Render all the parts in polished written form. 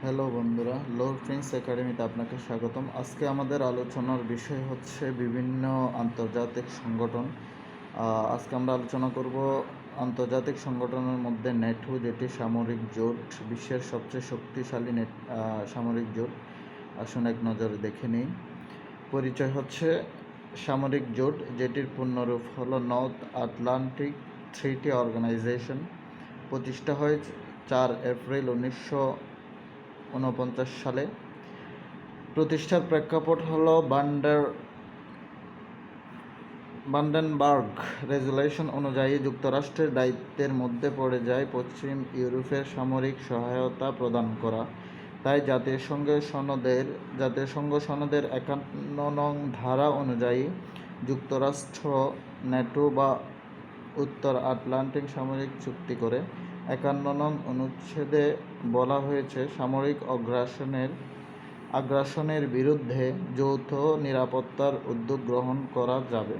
Hello বন্ধুরা, লোর Prince একাডেমিতে আপনাকে স্বাগতম। আজকে আমাদের আলোচনার বিষয় হচ্ছে বিভিন্ন আন্তর্জাতিক সংগঠন। আজকে আমরা আলোচনা করব আন্তর্জাতিক সংগঠনের মধ্যে ন্যাটো, যেটি সামরিক জোট, বিশ্বের সবচেয়ে শক্তিশালী সামরিক জোট। আসুন এক নজরে দেখে নিই। পরিচয় হচ্ছে সামরিক জোট, যেটির পূর্ণরূপ হলো নর্থ আটলান্টিক ট্রিটি অর্গানাইজেশন। প্রতিষ্ঠা হয় 4 এপ্রিল 1949 সালে। প্রতিষ্ঠার প্রেক্ষাপট হলো বান্ডেনবার্গ রেজুলেশন অনুযায়ী যুক্তরাষ্ট্রের দায়িত্বের মধ্যে পড়ে যায় পশ্চিম ইউরোপের সামরিক সহায়তা প্রদান করা। তাই জাতিসংঘ সনদের 51 নং ধারা অনুযায়ী যুক্তরাষ্ট্র ন্যাটো বা উত্তর আটলান্টিক সামরিক চুক্তি করে। 51 নং অনুচ্ছেদে বলা হয়েছে, সামরিক আগ্রাসনের বিরুদ্ধে যৌথ নিরাপত্তার উদ্যোগ গ্রহণ করা যাবে।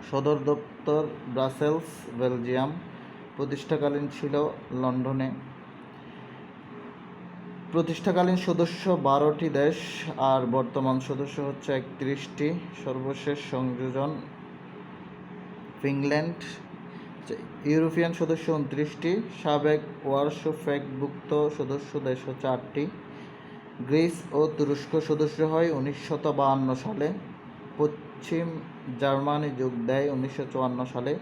সদর দপ্তর ব্রাসেলস, বেলজিয়াম। প্রতিষ্ঠাকালীন ছিল লন্ডনে। প্রতিষ্ঠাকালীন সদস্য 12টি দেশ আর বর্তমান সদস্য হচ্ছে 31টি। সর্বশেষ সংযোজন ফিনল্যান্ড। ইউরোপিয়ান সদস্য 29টি। সাবেক ওয়ারশো-প্যাক্টভুক্ত সদস্য দেশ হচ্ছে 8টি। গ্রিস ও তুরস্ক সদস্য হয় 1952 সালে। পশ্চিম জার্মানি যোগ দেয় 1954 সালে।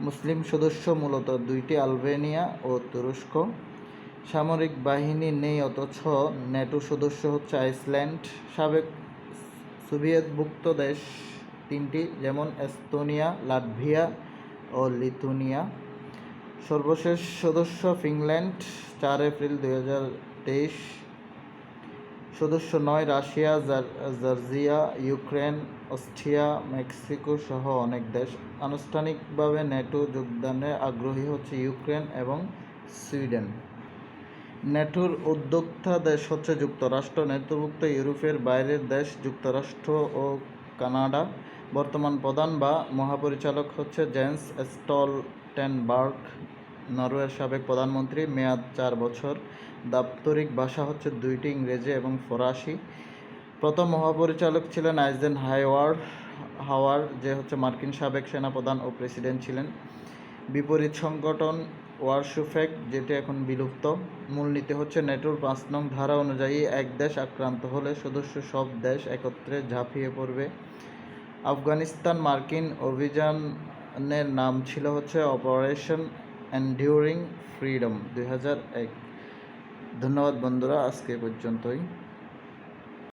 মুসলিম সদস্য মূলত 2টি, আলবেনিয়া ও তুরস্ক। সামরিক বাহিনী নেই, অথচ ন্যাটো সদস্য হচ্ছে আইসল্যান্ড। সাবেক সোভিয়েতভুক্ত দেশ 3টি, যেমন এস্তোনিয়া, লাটভিয়া ও লিথুয়ানিয়া। সর্বশেষ সদস্য ফিনল্যান্ড, 4 এপ্রিল 2023। সদস্য 9 Russia, Georgia, Ukraine, Austria, Mexico সহ অনেক দেশ। আনুষ্ঠানিকভাবে ন্যাটো যোগদানে আগ্রহী হচ্ছে ইউক্রেন এবং সুইডেন। ন্যাটোর উদ্যোক্তা দেশ হচ্ছে যুক্তরাষ্ট্র। ন্যাটোভুক্ত ইউরোপের বাইরের দেশ যুক্তরাষ্ট্র ও কানাডা। বর্তমান প্রধান বা মহাপরিচালক হচ্ছে জেন্স স্টলটেনবার্গ, নরওয়ের সাবেক প্রধানমন্ত্রী। মেয়াদ 4 বছর। দাপ্তরিক ভাষা হচ্ছে 2টি, ইংরেজি এবং ফরাসি। প্রথম মহাপরিচালক ছিলেন আইজেনহাওয়ার, যে হচ্ছে মার্কিন সাবেক সেনাপ্রধান ও প্রেসিডেন্ট ছিলেন। বিপরীত সংগঠন ওয়ারশো-প্যাক্ট, যেটি এখন বিলুপ্ত। মূলনীতি হচ্ছে ন্যাটোর 5 নং ধারা অনুযায়ী এক দেশ আক্রান্ত হলে সদস্য সব দেশ একত্রে ঝাঁপিয়ে পড়বে। আফগানিস্তান মার্কিন অভিযানের নাম ছিল হচ্ছে অপারেশন এনডিউরিং ফ্রিডম 2001। ধন্যবাদ বন্ধুরা, আজকে পর্যন্তই।